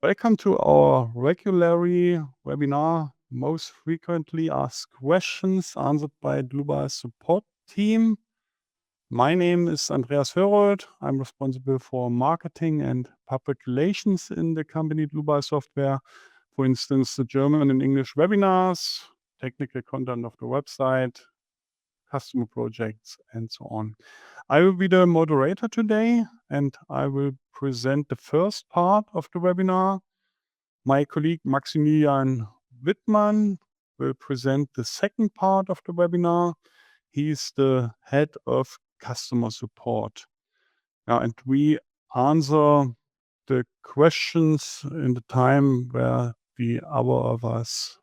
Welcome to our regularly webinar, most frequently asked questions answered by Global support team. My name is Andreas Hörold. I'm responsible for marketing and public relations in the company Global Software. For instance, the German and English webinars, technical content of the website, customer projects, and so on. I will be the moderator today, and I will present the first part of the webinar. My colleague Maximilian Wittmann will present the second part of the webinar. He's the head of customer support. And we answer the questions in the time where the other of us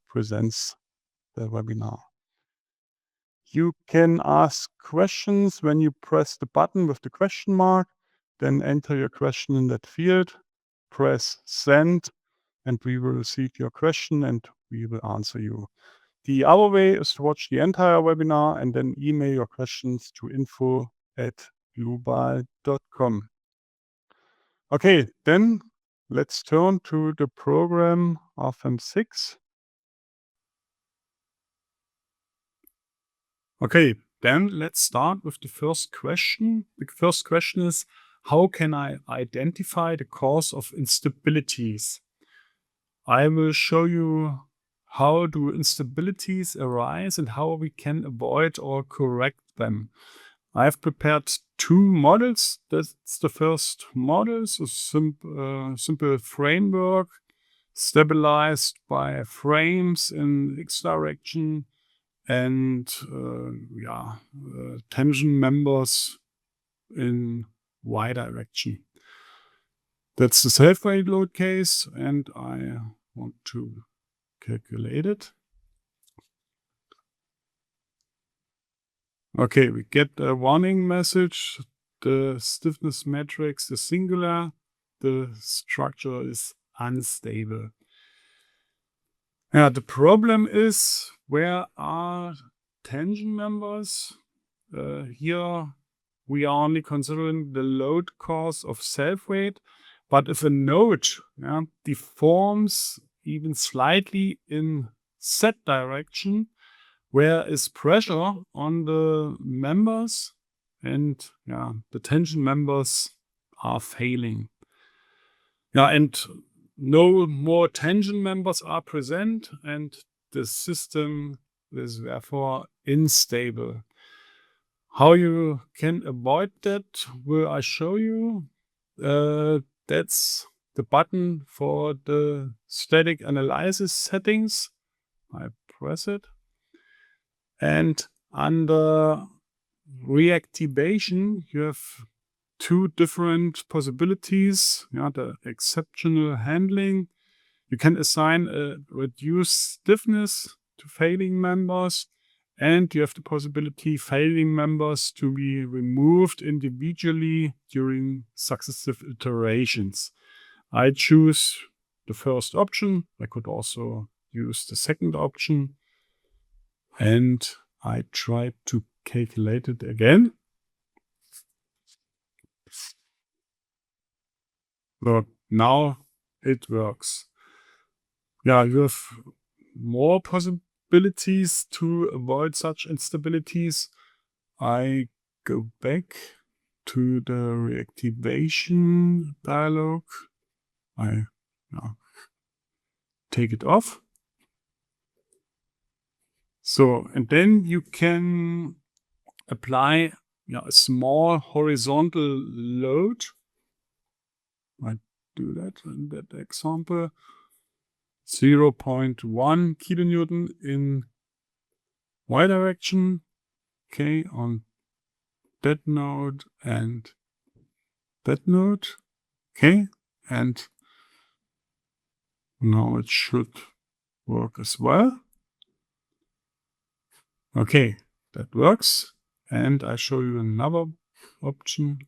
presents the webinar. You can ask questions when you press the button with the question mark, then enter your question in that field, press send, and we will receive your question and we will answer you. The other way is to watch the entire webinar and then email your questions to info@global.com. Okay, then let's turn to the program RFEM 6. Okay, then let's start with the first question. The first question is, how can I identify the cause of instabilities? I will show you how do instabilities arise and how we can avoid or correct them. I've prepared two models. That's the first model, a simple framework stabilized by frames in X direction and tension members in Y direction. That's the self-weight load case, and I want to calculate it. Okay, we get a warning message. The stiffness matrix is singular. The structure is unstable. The problem is, where are tension members? Here we are only considering the load cause of self-weight, but if a node deforms even slightly in Z direction, where is pressure on the members and the tension members are failing. And no more tension members are present and the system is therefore unstable. How you can avoid that will I show you. That's the button for the static analysis settings. I press it. And under reactivation, you have two different possibilities. The exceptional handling. You can assign a reduced stiffness to failing members, and you have the possibility failing members to be removed individually during successive iterations. I choose the first option. I could also use the second option. And I try to calculate it again. Look, now it works. You have more possibilities to avoid such instabilities. I go back to the reactivation dialog. I take it off. So, and then you can apply a small horizontal load. I do that in that example. 0.1 kilonewton in Y direction. Okay, on that node and that node. Okay, and now it should work as well. Okay, that works. And I show you another option.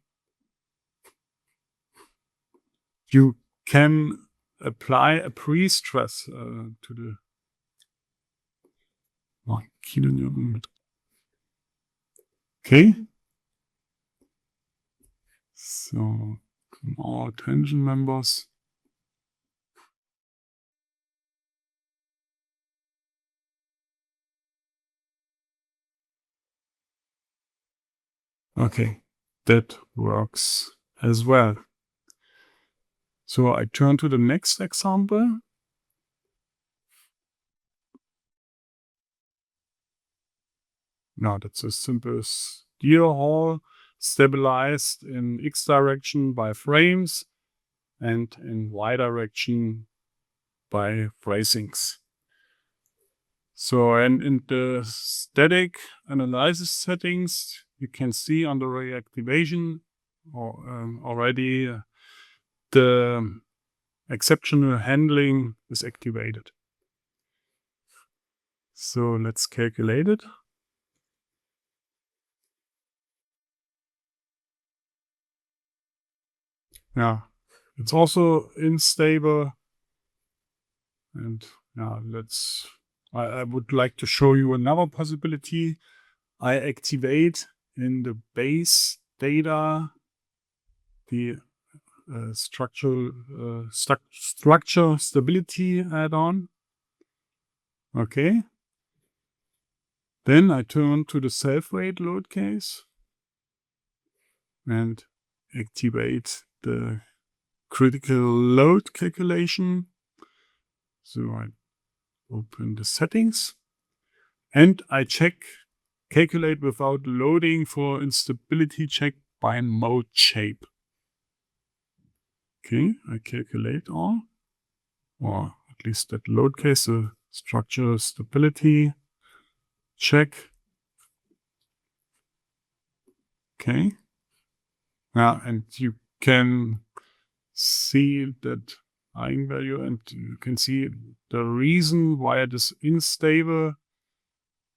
You can apply a pre-stress to the kilonewton. Okay. So all tension members. Okay, that works as well. So I turn to the next example. Now that's a simple steel hall stabilized in X direction by frames and in Y direction by bracings. So, and in the static analysis settings, you can see on the reactivation already the exceptional handling is activated. So let's calculate it. Yeah, it's also unstable. And now I would like to show you another possibility. I activate in the base data the structure stability add-on. Okay. Then I turn to the self-weight load case and activate the critical load calculation. So I open the settings and I calculate without loading for instability check by mode shape. Okay, I calculate all, or at least that load case, the structure stability check. Okay. Yeah, and you can see that eigenvalue, and you can see the reason why it is unstable.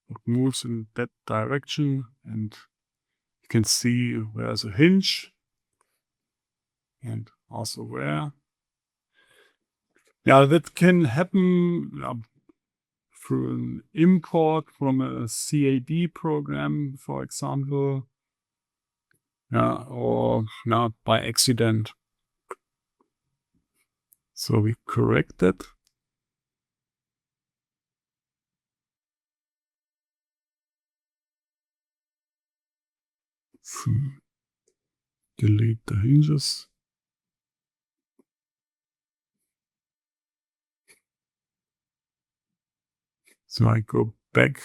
It moves in that direction, and you can see where's a hinge and also where. Yeah, that can happen through an import from a CAD program, for example. Yeah, or not by accident. So we correct that. Delete the hinges. So I go back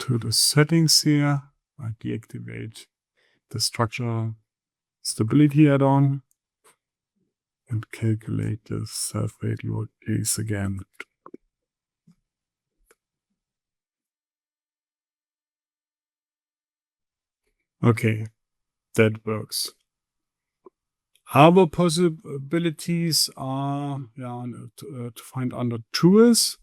to the settings here. I deactivate the structure stability add-on and calculate the self-weight load case again. Okay, that works. Other possibilities are to find under tools,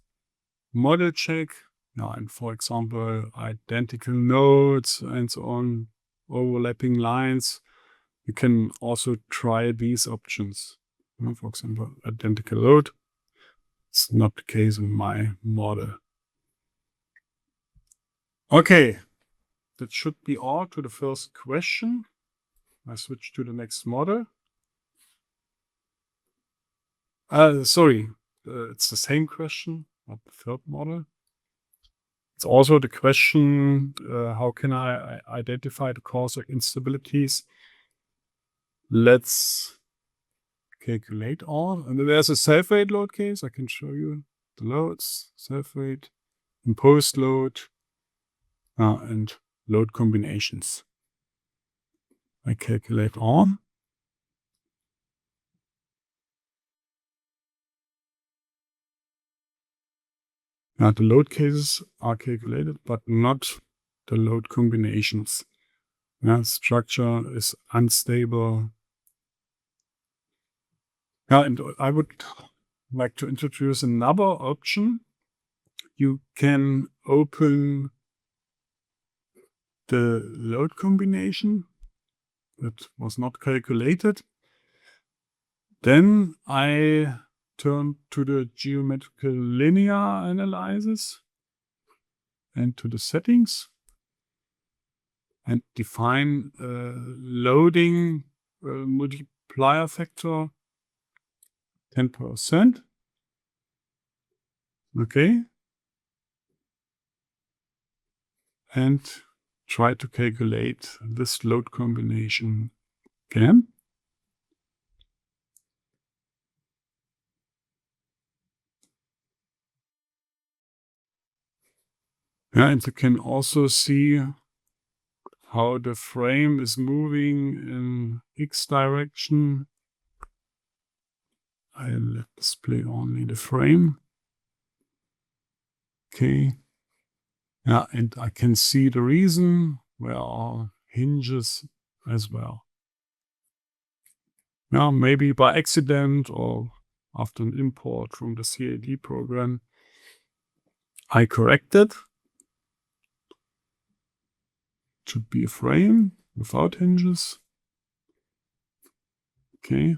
model check, and for example, identical nodes and so on, overlapping lines. You can also try these options. For example, identical load. It's not the case in my model. Okay, that should be all to the first question. I switch to the next model. Sorry, it's the same question, not the third model. It's also the question, how can I identify the cause of instabilities? Let's calculate all. And there's a self-weight load case. I can show you the loads, self-weight, imposed load, and load combinations. I calculate all. Now the load cases are calculated, but not the load combinations. Structure is unstable. And I would like to introduce another option. You can open the load combination that was not calculated. Then I turn to the geometrical linear analysis and to the settings and define loading multiplier factor 10%. Okay. And try to calculate this load combination again. Yeah, and you can also see how the frame is moving in X direction. I'll display only the frame. Okay. Yeah, and I can see the reason where are hinges as well. Yeah, maybe by accident or after an import from the CAD program, I corrected. Should be a frame without hinges. Okay.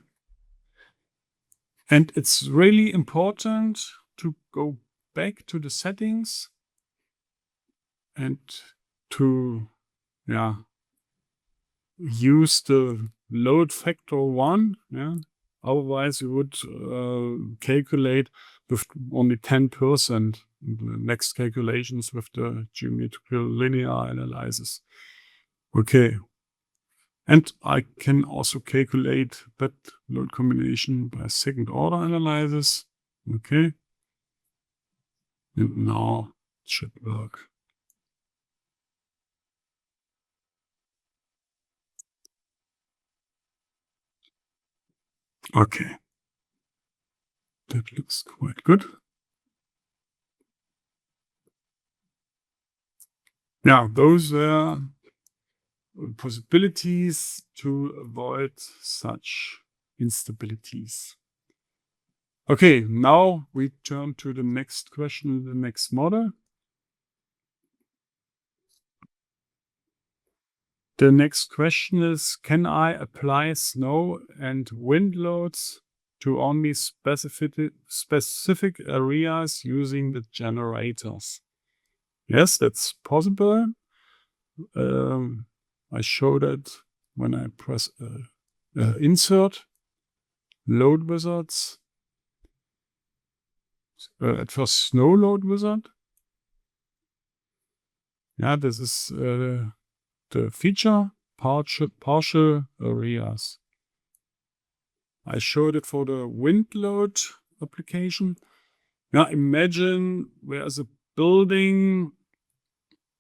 And it's really important to go back to the settings and to, use the load factor 1. Yeah. Otherwise, you would calculate with only 10% the next calculations with the geometrical linear analysis. Okay. And I can also calculate that load combination by second order analysis. Okay. And now it should work. Okay. That looks quite good. Yeah, those are possibilities to avoid such instabilities. Okay, now we turn to the next question, the next model. The next question is, can I apply snow and wind loads to only specific areas using the generators? Yes, that's possible. I showed it when I press insert, load wizards. At first, snow load wizard. Yeah, this is the feature partial areas. I showed it for the wind load application. Now imagine there's a building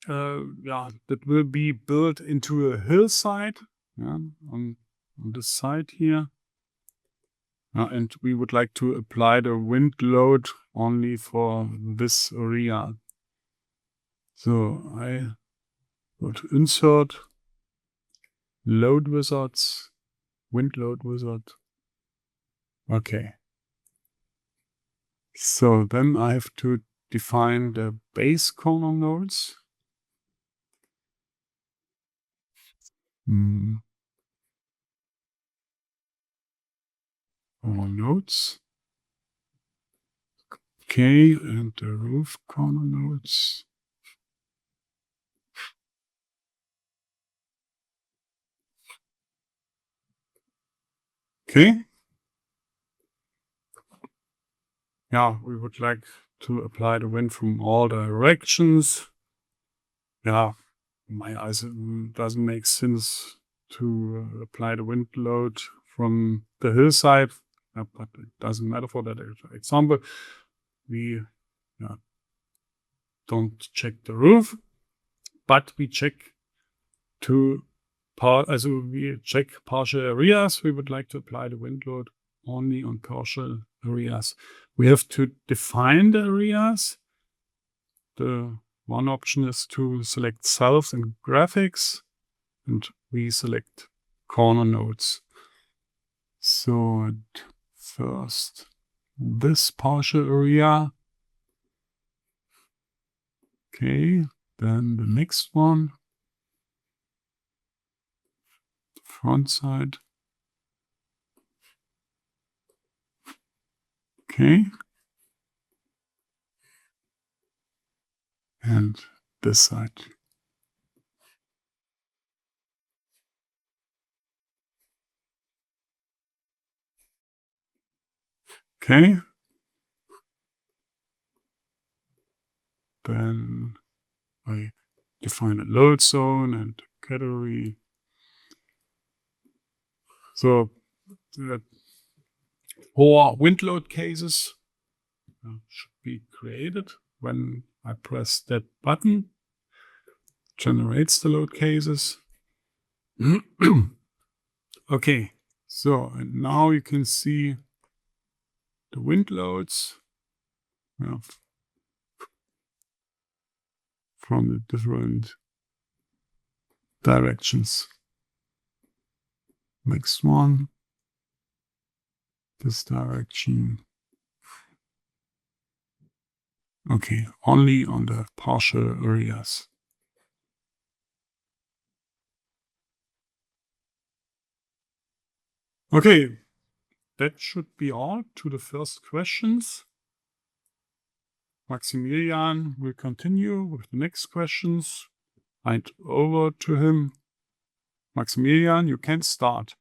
that will be built into a hillside on this side here. And we would like to apply the wind load only for this area. So I go to insert, load wizards, wind load wizard. Okay. So then I have to define the base corner nodes. Corner nodes. Okay, and the roof corner nodes. Okay. Yeah, we would like to apply the wind from all directions. Yeah, my eyes doesn't make sense to apply the wind load from the hillside, but it doesn't matter for that example. We don't check the roof, but we check we check partial areas. We would like to apply the wind load only on partial areas. We have to define the areas. The one option is to select cells and graphics, and we select corner nodes. So at first, this partial area. Okay, then the next one. The front side. Okay. And this side. Okay. Then I define a load zone and category. So the 4 wind load cases should be created when I press that button. Generates the load cases. Okay, so and now you can see the wind loads from the different directions. Next one, this direction. Okay, only on the partial areas. Okay, that should be all to the first questions. Maximilian will continue with the next questions. Hand over to him. Maximilian, you can start.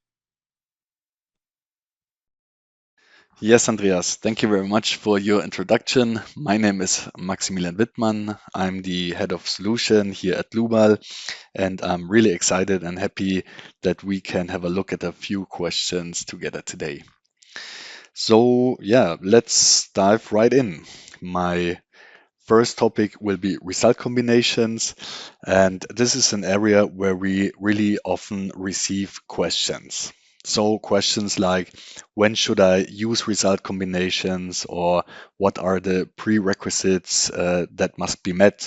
Yes, Andreas, thank you very much for your introduction. My name is Maximilian Wittmann. I'm the head of solution here at Lubal, and I'm really excited and happy that we can have a look at a few questions together today. So yeah, let's dive right in. My first topic will be result combinations, and this is an area where we really often receive questions. So questions like, when should I use result combinations, or what are the prerequisites that must be met?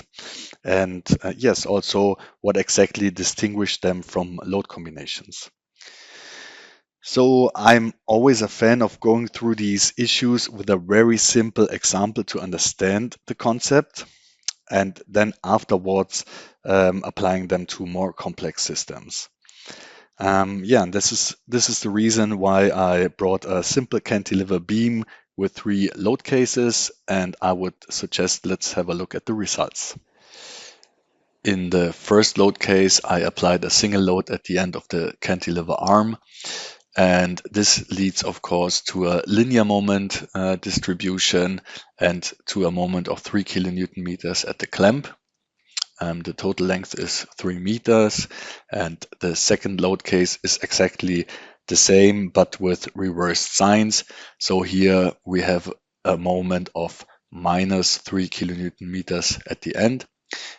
And yes, also what exactly distinguish them from load combinations? So I'm always a fan of going through these issues with a very simple example to understand the concept, and then afterwards applying them to more complex systems. Yeah, and this is the reason why I brought a simple cantilever beam with 3 load cases, and I would suggest let's have a look at the results. In the first load case, I applied a single load at the end of the cantilever arm, and this leads, of course, to a linear moment distribution and to a moment of 3 kilonewton meters at the clamp. The total length is 3 meters, and the second load case is exactly the same, but with reversed signs. So here we have a moment of minus 3 kilonewton meters at the end.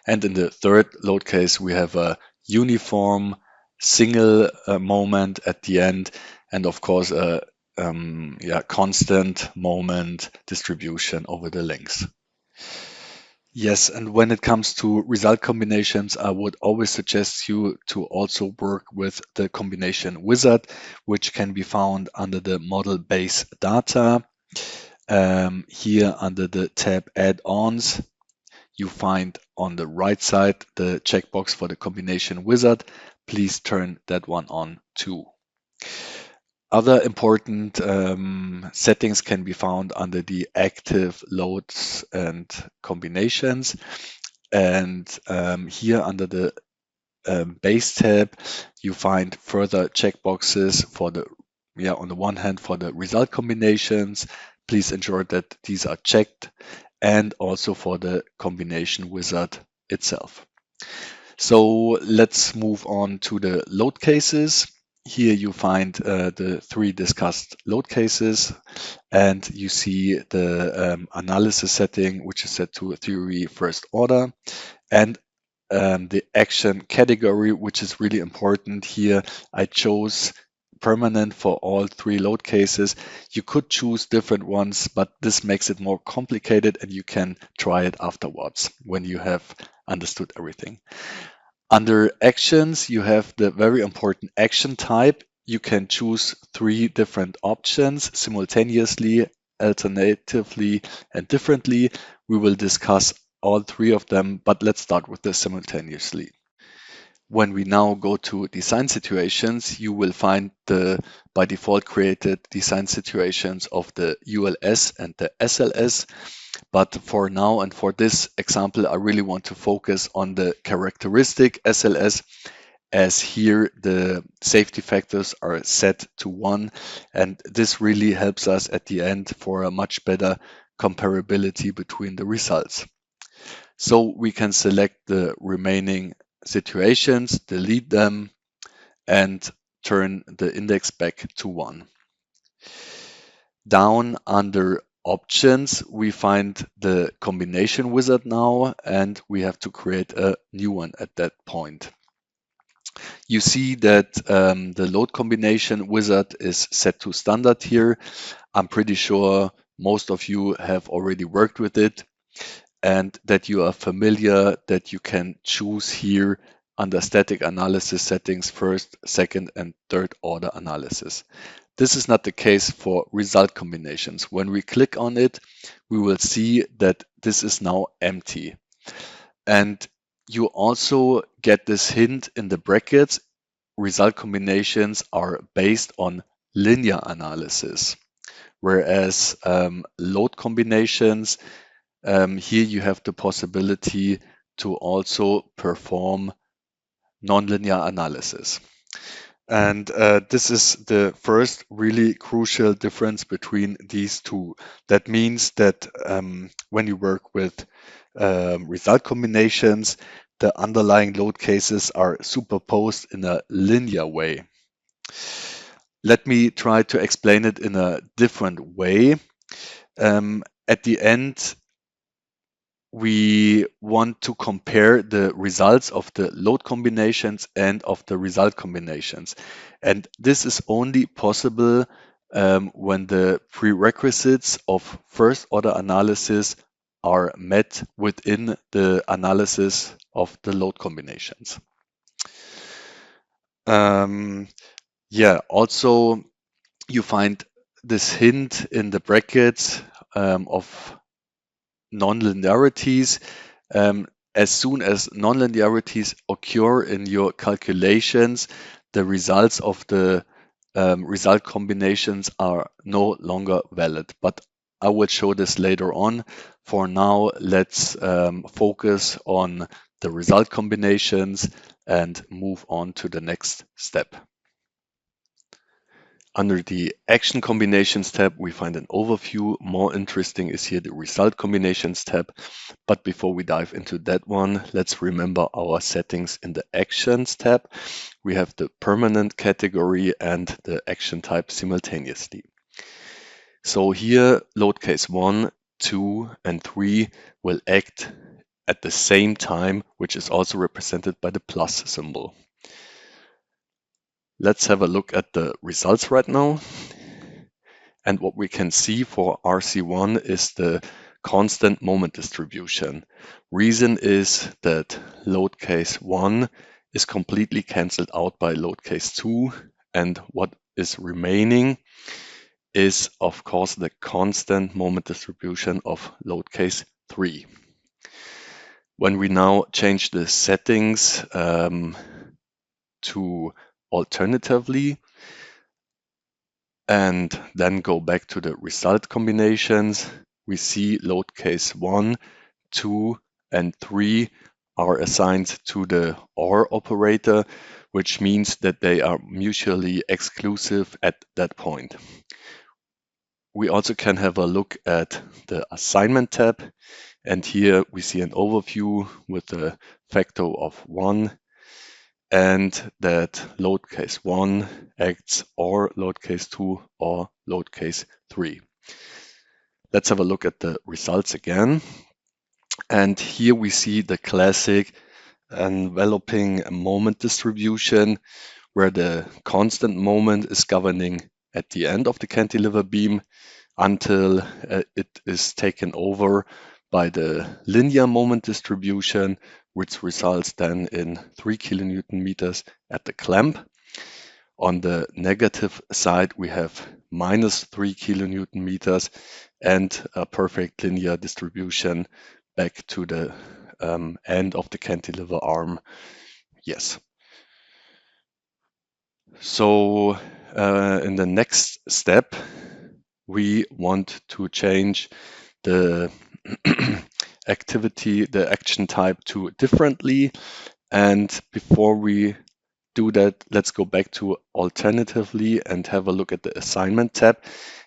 And in the third load case, we have a uniform single moment at the end, and of course a constant moment distribution over the length. Yes, and when it comes to result combinations, I would always suggest you to also work with the combination wizard, which can be found under the model base data. Here under the tab add-ons, you find on the right side the checkbox for the combination wizard. Please turn that one on too. Other important settings can be found under the active loads and combinations. And here under the base tab, you find further checkboxes for the, on the one hand for the result combinations. Please ensure that these are checked, and also for the combination wizard itself. So let's move on to the load cases. Here you find the 3 discussed load cases, and you see the analysis setting, which is set to a theory first order, and the action category, which is really important here. I chose permanent for all 3 load cases. You could choose different ones, but this makes it more complicated, and you can try it afterwards when you have understood everything. Under actions, you have the very important action type. You can choose 3 different options simultaneously, alternatively, and differently. We will discuss all 3 of them, but let's start with the simultaneously. When we now go to design situations, you will find the by default created design situations of the ULS and the SLS. But for now and for this example, I really want to focus on the characteristic SLS, as here the safety factors are set to 1, and this really helps us at the end for a much better comparability between the results. So we can select the remaining situations, delete them, and turn the index back to 1. Down under options, we find the combination wizard now, and we have to create a new one at that point. You see that the load combination wizard is set to standard here. I'm pretty sure most of you have already worked with it and that you are familiar that you can choose here under static analysis settings first, second, and third order analysis. This is not the case for result combinations. When we click on it, we will see that this is now empty. And you also get this hint in the brackets. Result combinations are based on linear analysis, whereas load combinations, here you have the possibility to also perform nonlinear analysis. And this is the first really crucial difference between these two. That means that when you work with result combinations, the underlying load cases are superposed in a linear way. Let me try to explain it in a different way. At the end, we want to compare the results of the load combinations and of the result combinations. And this is only possible when the prerequisites of first order analysis are met within the analysis of the load combinations. Also you find this hint in the brackets of nonlinearities. As soon as nonlinearities occur in your calculations, the results of the result combinations are no longer valid. But I will show this later on. For now, let's focus on the result combinations and move on to the next step. Under the Action Combinations tab, we find an overview. More interesting is here the Result Combinations tab. But before we dive into that one, let's remember our settings in the Actions tab. We have the permanent category and the action type simultaneously. So here, load case 1, 2, and 3 will act at the same time, which is also represented by the plus symbol. Let's have a look at the results right now. And what we can see for RC1 is the constant moment distribution. Reason is that load case 1 is completely cancelled out by load case 2, and what is remaining is, of course, the constant moment distribution of load case 3. When we now change the settings to alternatively, and then go back to the result combinations, we see load case 1, 2, and 3 are assigned to the OR operator, which means that they are mutually exclusive at that point. We also can have a look at the assignment tab, and here we see an overview with a factor of 1, and that load case 1 acts or load case 2 or load case 3. Let's have a look at the results again. And here we see the classic enveloping moment distribution, where the constant moment is governing at the end of the cantilever beam until it is taken over by the linear moment distribution, which results then in 3 kilonewton meters at the clamp. On the negative side, we have minus 3 kilonewton meters and a perfect linear distribution back to the end of the cantilever arm. Yes. So in the next step, we want to change the activity, the action type to differently. And before we do that, let's go back to alternatively and have a look at the assignment tab.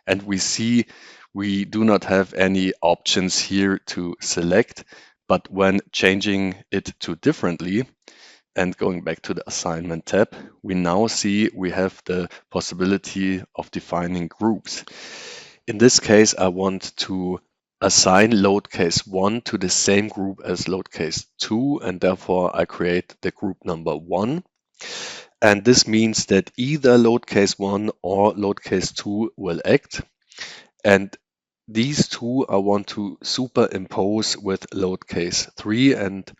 And we see we do not have any options here to select, But when changing it to differently and going back to the assignment tab, we now see we have the possibility of defining groups. In this case, I want to assign load case 1 to the same group as load case 2, and therefore I create the group number 1. And this means that either load case 1 or load case 2 will act. And these two I want to superimpose with load case 3, and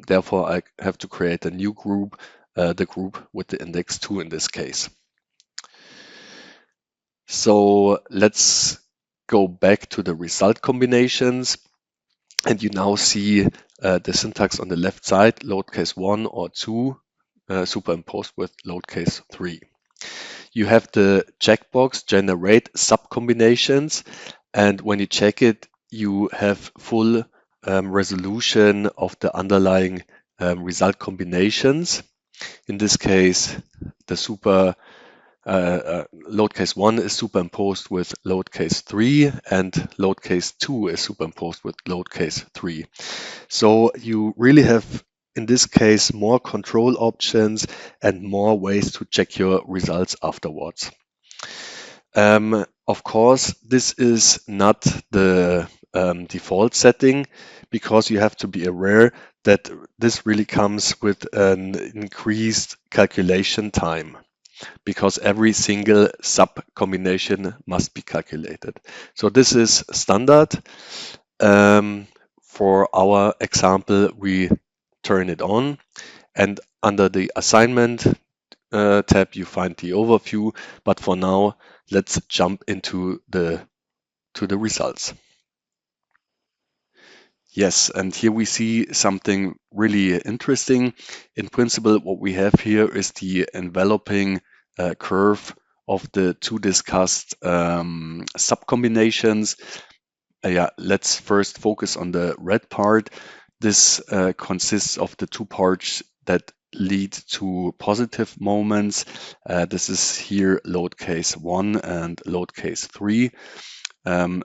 therefore I have to create a new group, the group with the index 2 in this case. So let's go back to the result combinations, and you now see the syntax on the left side, load case 1 or 2 superimposed with load case 3. You have the checkbox generate subcombinations, and when you check it, you have full resolution of the underlying result combinations. In this case, the load case 1 is superimposed with load case 3, and load case 2 is superimposed with load case 3. So you really have, in this case, more control options and more ways to check your results afterwards. Of course, this is not the default setting, because you have to be aware that this really comes with an increased calculation time, because every single sub combination must be calculated. So this is standard. For our example, we turn it on, and under the assignment tab you find the overview, but for now let's jump into the results. Yes, and here we see something really interesting. In principle, what we have here is the enveloping curve of the two discussed subcombinations. Yeah, let's first focus on the red part. This consists of the two parts that lead to positive moments. This is here load case 1 and load case 3.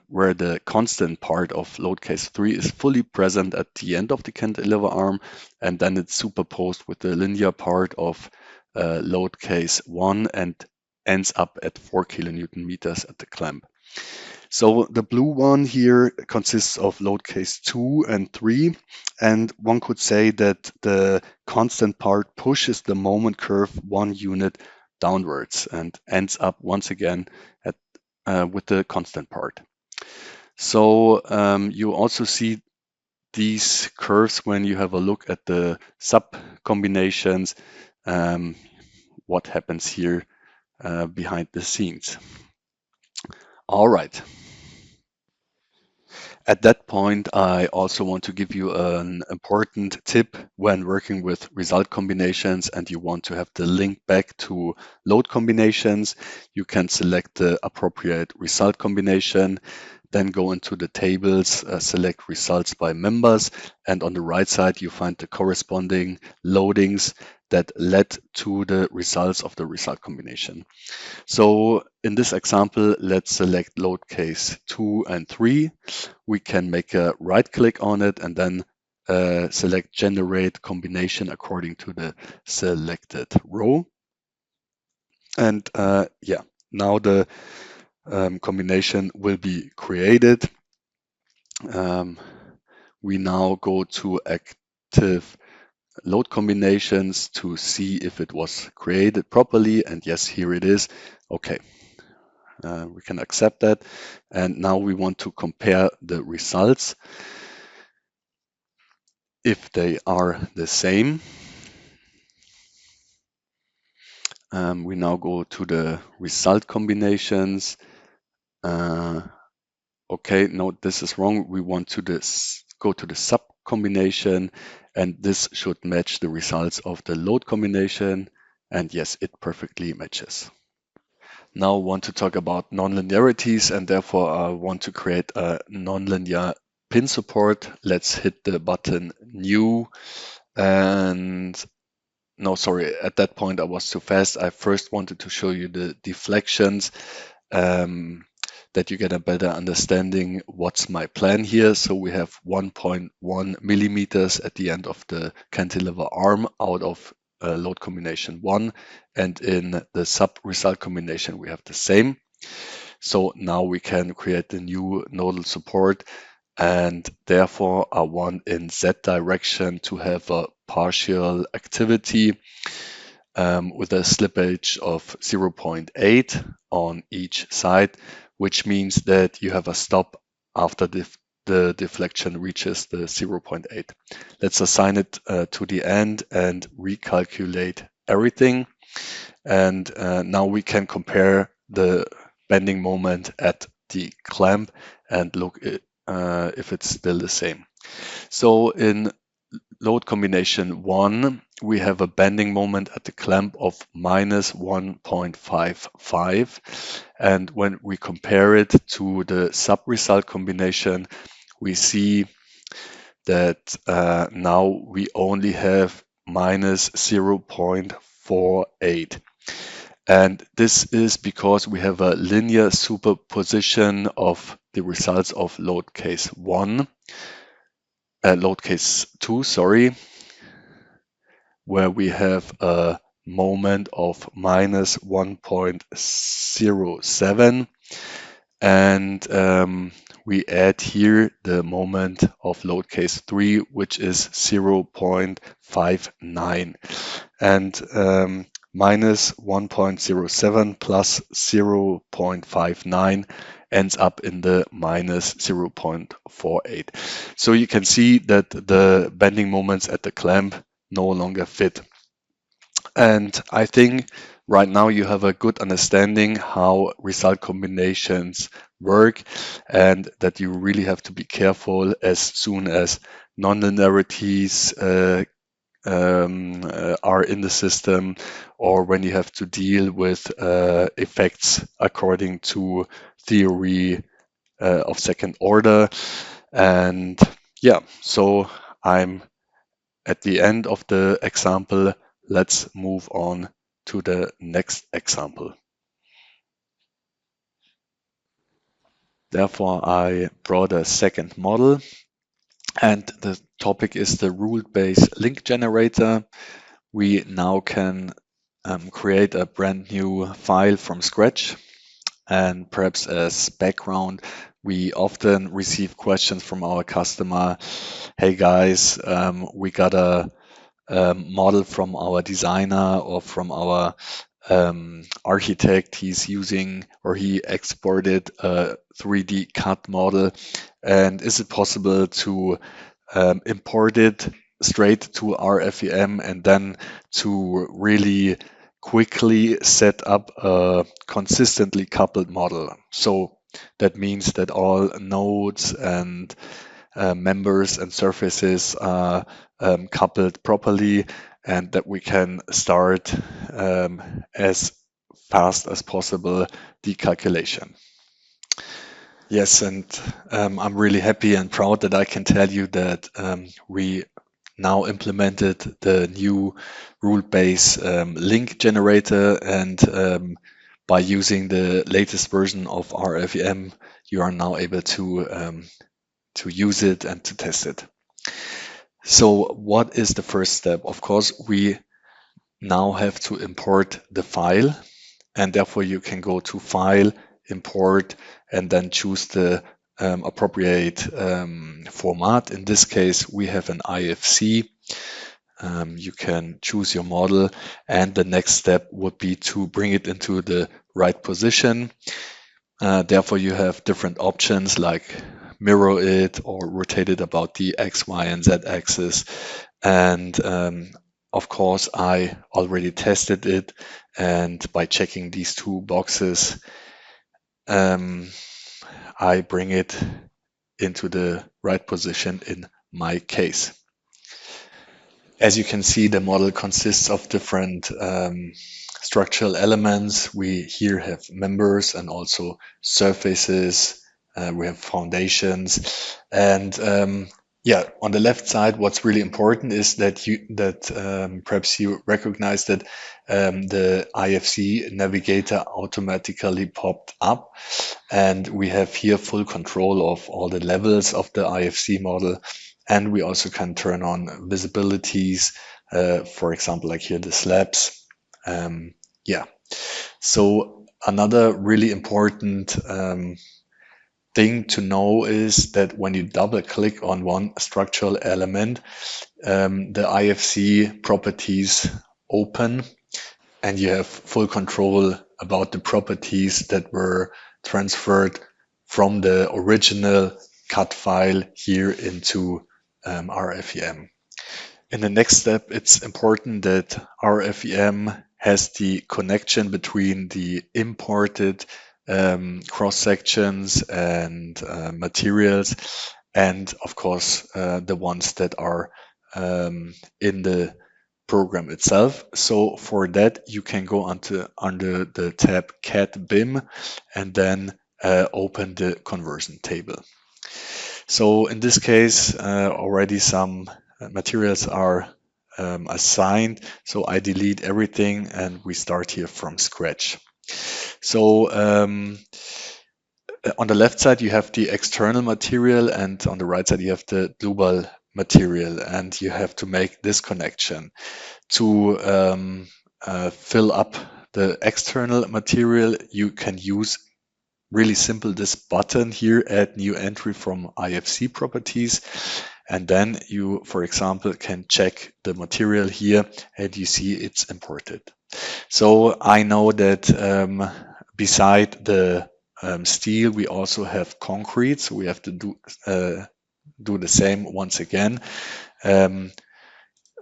Where the constant part of load case 3 is fully present at the end of the cantilever arm, and then it's superposed with the linear part of load case 1 and ends up at 4 kilonewton meters at the clamp. So the blue one here consists of load case 2 and 3, and one could say that the constant part pushes the moment curve 1 unit downwards and ends up once again at with the constant part. So you also see these curves when you have a look at the sub combinations, what happens here behind the scenes. All right. At that point, I also want to give you an important tip when working with result combinations and you want to have the link back to load combinations. You can select the appropriate result combination, then go into the tables, select results by members, and on the right side, you find the corresponding loadings that led to the results of the result combination. So in this example, let's select load case 2 and 3. We can make a right click on it and then select generate combination according to the selected row. And yeah, now the combination will be created. We now go to active load combinations to see if it was created properly, and yes, here it is. Okay, we can accept that, and now we want to compare the results. If they are the same, we now go to the result combinations. Okay, no, this is wrong. We want to go to the sub combination, and this should match the results of the load combination. And yes, it perfectly matches. Now I want to talk about nonlinearities, and therefore I want to create a nonlinear pin support. Let's hit the button new. And no, sorry, at that point I was too fast. I first wanted to show you the deflections. that you get a better understanding what's my plan here. So we have 1.1 millimeters at the end of the cantilever arm out of load combination 1, and in the sub result combination we have the same. So now we can create the new nodal support, and therefore I want in Z direction to have a partial activity with a slippage of 0.8 on each side, which means that you have a stop after the deflection reaches the 0.8. Let's assign it to the end and recalculate everything. And now we can compare the bending moment at the clamp and look if it's still the same. So in load combination 1, we have a bending moment at the clamp of minus 1.55. And when we compare it to the sub-result combination, we see that now we only have minus 0.48. And this is because we have a linear superposition of the results of load case 2, where we have a moment of minus 1.07, and we add here the moment of load case 3, which is 0.59, and minus 1.07 plus 0.59 ends up in the minus 0.48. So you can see that the bending moments at the clamp no longer fit. And I think right now you have a good understanding how result combinations work, and that you really have to be careful as soon as nonlinearities are in the system, or when you have to deal with effects according to theory of second order. And yeah, so I'm at the end of the example. Let's move on to the next example. Therefore, I brought a second model, and the topic is the rule-based link generator. We now can create a brand new file from scratch. And perhaps as background, we often receive questions from our customer. Hey guys, we got a model from our designer or from our architect. He's using, or he exported a 3D CAD model. And is it possible to import it straight to RFEM and then to really quickly set up a consistently coupled model? So that means that all nodes and members and surfaces are coupled properly, and that we can start as fast as possible the calculation. Yes, and I'm really happy and proud that I can tell you that we now implemented the new rule-based link generator, and by using the latest version of RFEM, you are now able to use it and to test it. So what is the first step? Of course, we now have to import the file, and therefore you can go to File, Import, and then choose the appropriate format. In this case, we have an IFC. You can choose your model, and the next step would be to bring it into the right position. Therefore, you have different options like mirror it or rotate it about the X, Y, and Z axis. And of course, I already tested it, and by checking these two boxes, I bring it into the right position in my case. As you can see, the model consists of different structural elements. We here have members and also surfaces. We have foundations, and Yeah, on the left side, what's really important is that perhaps you recognize that the IFC navigator automatically popped up, and we have here full control of all the levels of the IFC model, and we also can turn on visibilities, for example, like here the slabs. Yeah, so another really important thing to know is that when you double click on one structural element, the IFC properties open and you have full control about the properties that were transferred from the original CAD file here into RFEM. In the next step, it's important that RFEM has the connection between the imported cross sections and materials, and of course the ones that are in the program itself. So for that, you can go under the tab CAD BIM and then open the conversion table. So in this case, already some materials are assigned. So I delete everything and we start here from scratch. So on the left side, you have the external material, and on the right side, you have the global material, and you have to make this connection to fill up the external material. You can use really simple this button here, add new entry from IFC properties, and then you, for example, can check the material here and you see it's imported. So I know that beside the steel, we also have concrete, so we have to do the same once again.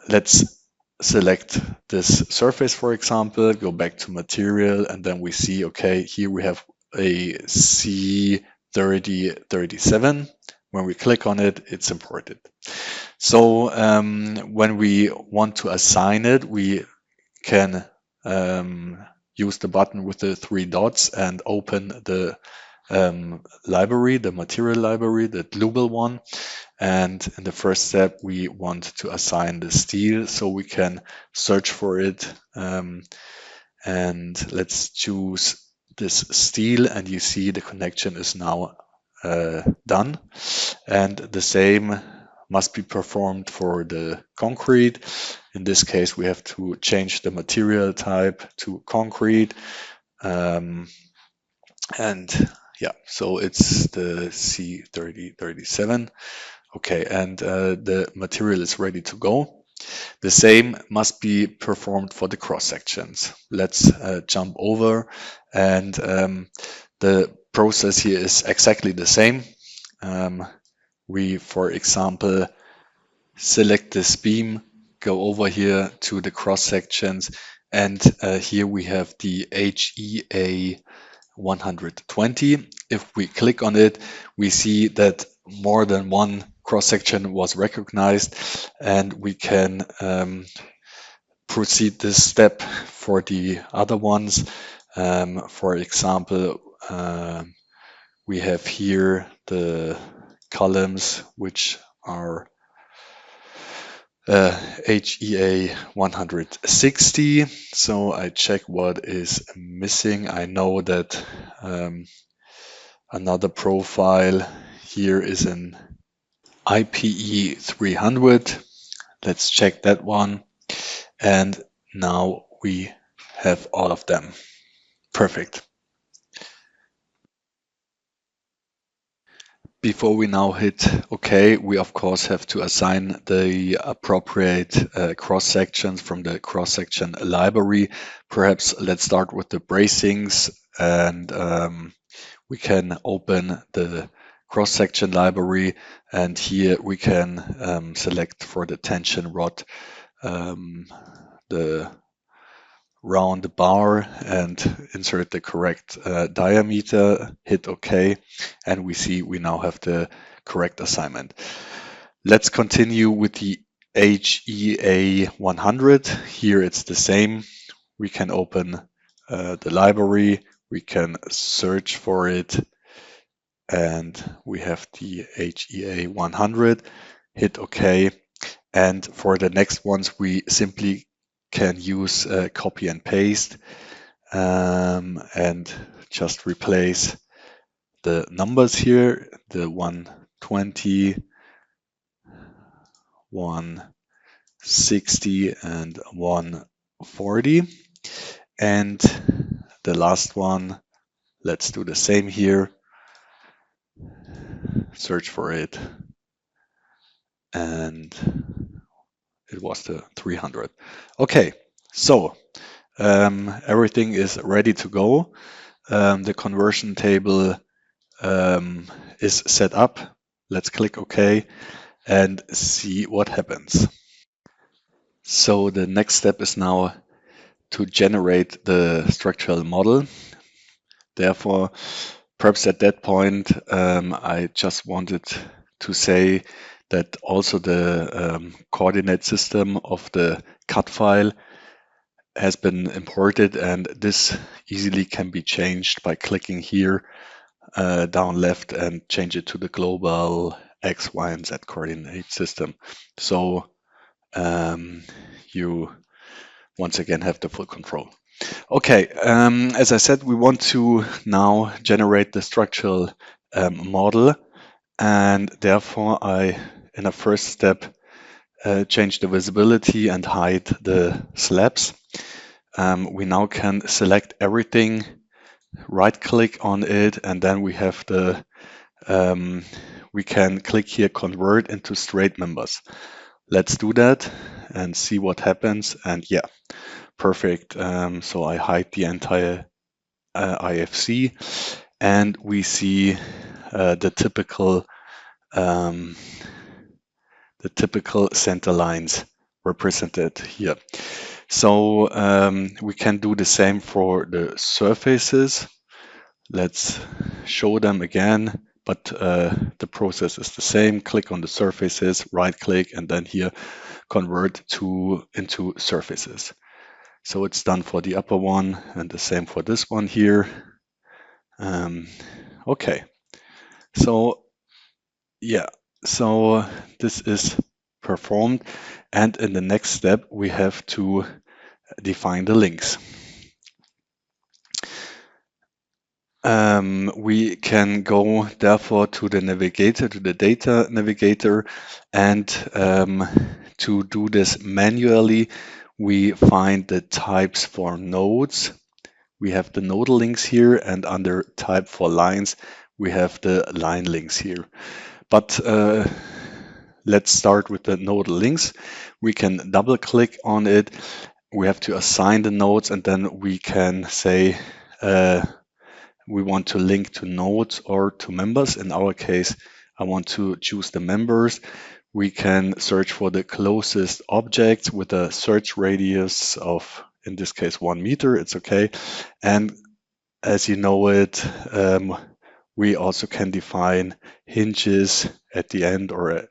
Let's select this surface, for example, go back to material, and then we see, okay, here we have a C3037. When we click on it, it's imported. So when we want to assign it, we can use the button with the three dots and open the library, the material library, the global one. And in the first step, we want to assign the steel, so we can search for it. And let's choose this steel, and you see the connection is now done. And the same must be performed for the concrete. In this case, we have to change the material type to concrete. And yeah, so it's the C3037. Okay, and the material is ready to go. The same must be performed for the cross sections. Let's jump over, and the process here is exactly the same. We, for example, select this beam, go over here to the cross sections, and here we have the HEA 120. If we click on it, we see that more than one cross section was recognized, and we can proceed this step for the other ones. For example, we have here the columns which are HEA 160. So I check what is missing. I know that another profile here is an IPE 300. Let's check that one. And now we have all of them. Perfect. Before we now hit OK, we of course have to assign the appropriate cross sections from the cross section library. Perhaps let's start with the bracings, and we can open the cross section library, and here we can select for the tension rod the round bar and insert the correct diameter, hit OK, and we see we now have the correct assignment. Let's continue with the HEA 100. Here it's the same. We can open the library, we can search for it, and we have the HEA 100. hit OK. And for the next ones, we simply can use copy and paste and just replace the numbers here, the 120, 160, and 140. And the last one, let's do the same here. Search for it. And it was the 300. Okay, so everything is ready to go. The conversion table is set up. Let's click OK and see what happens. So the next step is now to generate the structural model. Therefore, perhaps at that point, I just wanted to say that also the coordinate system of the CAD file has been imported, and this easily can be changed by clicking here down left and change it to the global X, Y, and Z coordinate system. So you once again have the full control. Okay, as I said, we want to now generate the structural model, and therefore I, in a first step, change the visibility and hide the slabs. We now can select everything, right click on it, and then we have the we can click here, convert into straight members. Let's do that and see what happens. And yeah, perfect. So I hide the entire IFC, and we see the typical center lines represented here. So we can do the same for the surfaces. Let's show them again, but the process is the same. Click on the surfaces, right click, and then here convert into surfaces. So it's done for the upper one and the same for this one here. Okay, so yeah, so this is performed, and in the next step we have to define the links. We can go therefore to the navigator, to the data navigator, and to do this manually, we find the types for nodes. We have the nodal links here, and under type for lines, we have the line links here. But let's start with the nodal links. We can double click on it. We have to assign the nodes, and then we can say we want to link to nodes or to members. In our case, I want to choose the members. We can search for the closest objects with a search radius of, in this case, 1 meter. It's okay. And as you know it, we also can define hinges at the end or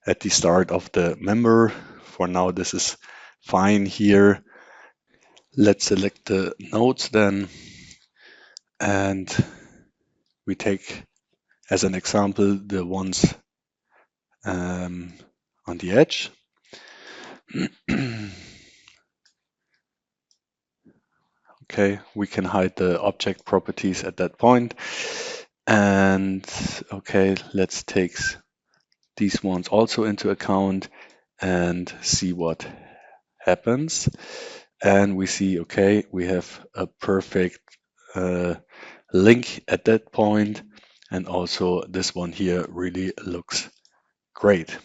at the start of the member. For now, this is fine here. Let's select the nodes then. And we take as an example the ones on the edge. Okay, we can hide the object properties at that point. And okay, let's take these ones also into account and see what happens. And we see, okay, we have a perfect link at that point. And also this one here really looks great.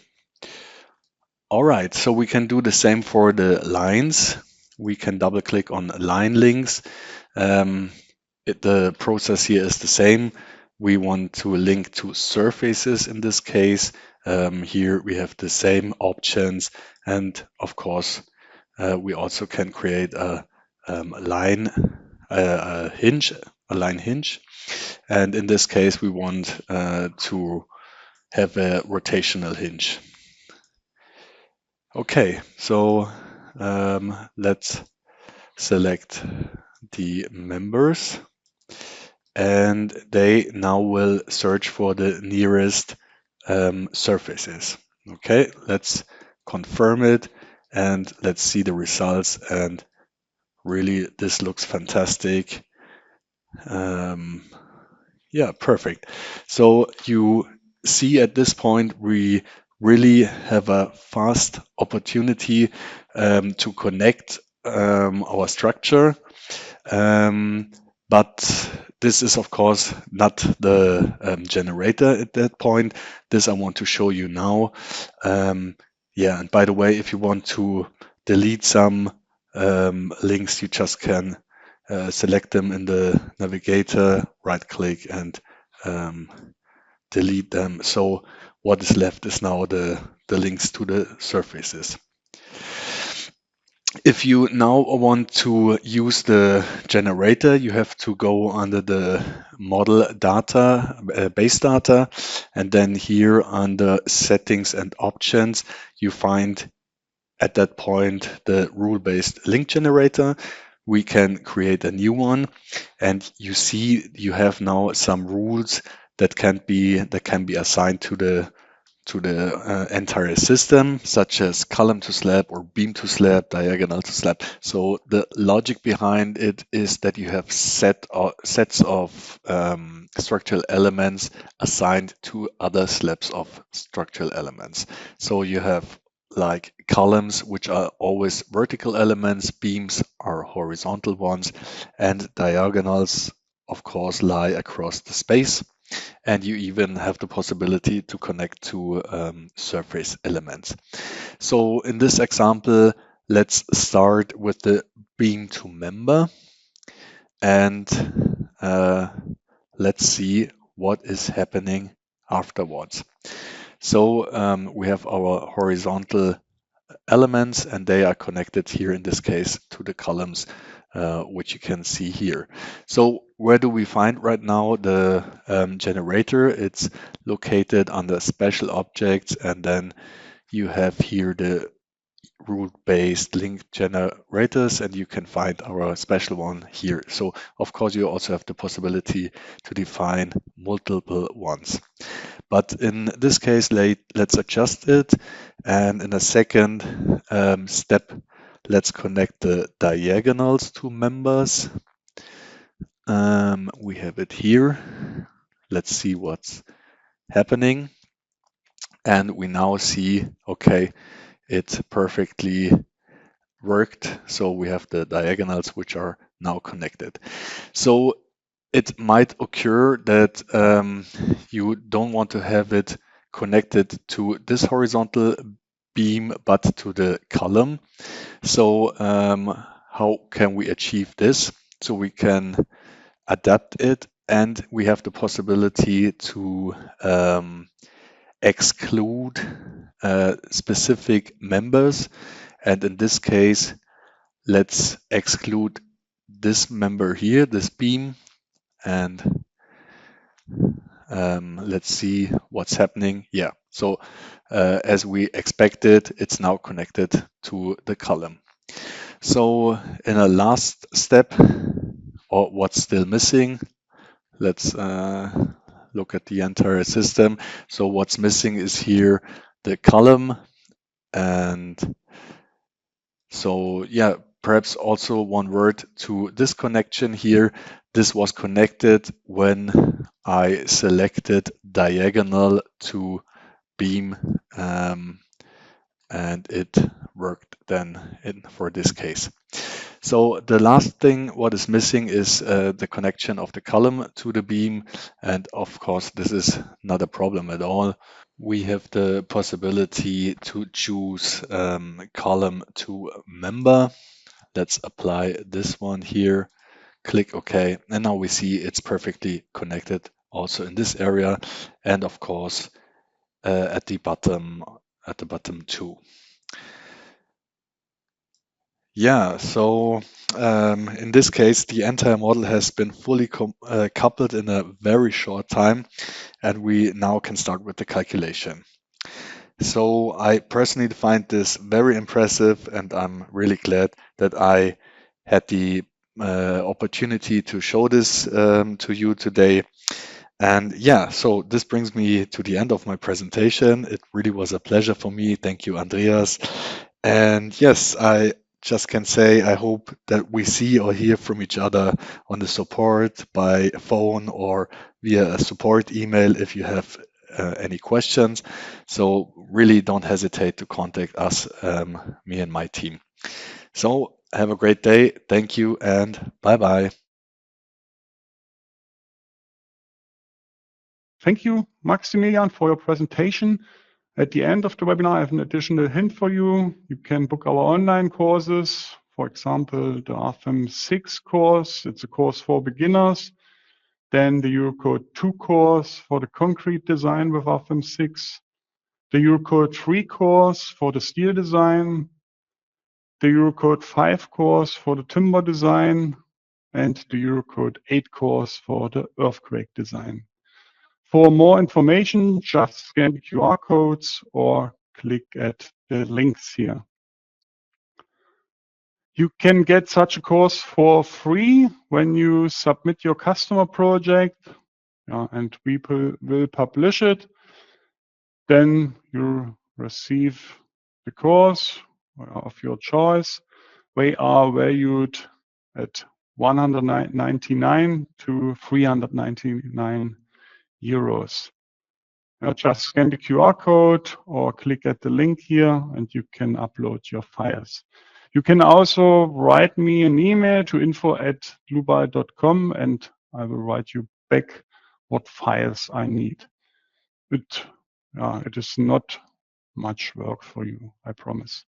All right, so we can do the same for the lines. We can double click on line links. The process here is the same. We want to link to surfaces in this case. Here we have the same options, and of course we also can create a line hinge. And in this case we want to have a rotational hinge. Okay, so let's select the members, and they now will search for the nearest surfaces. Okay, let's confirm it and let's see the results. And really, this looks fantastic. Yeah, perfect. So you see at this point, we really have a fast opportunity to connect our structure. But this is, of course, not the generator at that point. This I want to show you now. Yeah, and by the way, if you want to delete some links, you just can select them in the navigator, right click and delete them. So what is left is now the links to the surfaces. If you now want to use the generator, you have to go under the model data, base data, and then here under settings and options, you find at that point the rule-based link generator. We can create a new one, and you see you have now some rules that can be assigned to the entire system, such as column to slab or beam to slab, diagonal to slab. So the logic behind it is that you have sets of structural elements assigned to other slabs of structural elements. So you have like columns, which are always vertical elements, beams are horizontal ones, and diagonals, of course, lie across the space. And you even have the possibility to connect to surface elements. So in this example, let's start with the beam to member, and let's see what is happening afterwards. So we have our horizontal elements, and they are connected here in this case to the columns, which you can see here. So where do we find right now the generator? It's located under special objects, and then you have here the rule-based link generators, and you can find our special one here. So of course you also have the possibility to define multiple ones. But in this case, let's adjust it. And in a second step, let's connect the diagonals to members. We have it here. Let's see what's happening. And we now see, okay, it perfectly worked. So we have the diagonals which are now connected. So it might occur that you don't want to have it connected to this horizontal beam, but to the column. So how can we achieve this? So we can adapt it, and we have the possibility to exclude specific members. And in this case, let's exclude this member here, this beam, and let's see what's happening. Yeah, so as we expected, it's now connected to the column. So in a last step, or what's still missing, let's look at the entire system. So what's missing is here the column. And so, yeah, perhaps also one word to this connection here. This was connected when I selected diagonal to beam, and it worked then for this case. So the last thing what is missing is the connection of the column to the beam, and of course this is not a problem at all. We have the possibility to choose column to member. Let's apply this one here, click OK, and now we see it's perfectly connected also in this area, and of course at the bottom too. Yeah, so in this case, the entire model has been fully coupled in a very short time, and we now can start with the calculation. So I personally find this very impressive, and I'm really glad that I had the opportunity to show this to you today. And yeah, so this brings me to the end of my presentation. It really was a pleasure for me. Thank you, Andreas. And yes, I just can say I hope that we see or hear from each other on the support by phone or via a support email if you have any questions. So really don't hesitate to contact us, me and my team. So have a great day. Thank you and bye-bye. Thank you, Maximilian, for your presentation. At the end of the webinar, I have an additional hint for you. You can book our online courses. For example, the RFEM 6 course, it's a course for beginners. Then the Eurocode 2 course for the concrete design with RFEM 6. The Eurocode 3 course for the steel design. The Eurocode 5 course for the timber design. And the Eurocode 8 course for the earthquake design. For more information, just scan the QR codes or click at the links here. You can get such a course for free when you submit your customer project, and we will publish it. Then you receive the course of your choice. They are valued at 199 to 399 euros. Just scan the QR code or click at the link here and you can upload your files. You can also write me an email to info@global.com and I will write you back what files I need. It is not much work for you, I promise.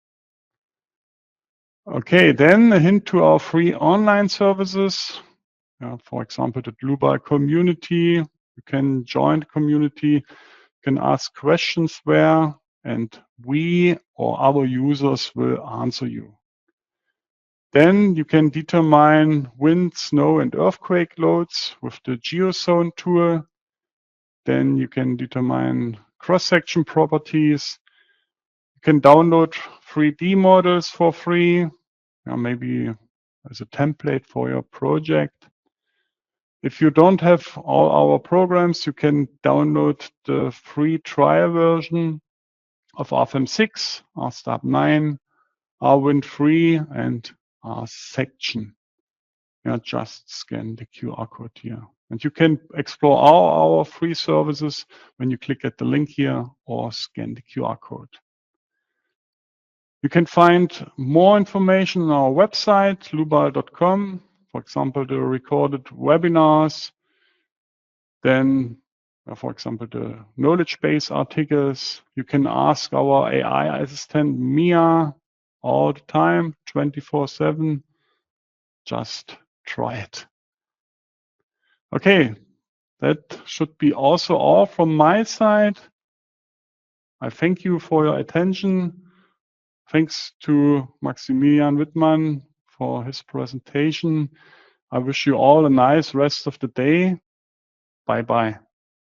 Okay, then a hint to our free online services. For example, the Global community. You can join the community. You can ask questions there, and we or our users will answer you. Then you can determine wind, snow, and earthquake loads with the GeoZone tool. Then you can determine cross-section properties. You can download 3D models for free, maybe as a template for your project. If you don't have all our programs, you can download the free trial version of RFEM 6, RSTARP 9, RWind 3, and RSection. Just scan the QR code here. And you can explore all our free services when you click at the link here or scan the QR code. You can find more information on our website, lubal.com. For example, the recorded webinars, then for example, the knowledge base articles. You can ask our AI assistant, Mia, all the time, 24/7. Just try it. Okay, that should be also all from my side. I thank you for your attention. Thanks to Maximilian Wittmann for his presentation. I wish you all a nice rest of the day. Bye-bye.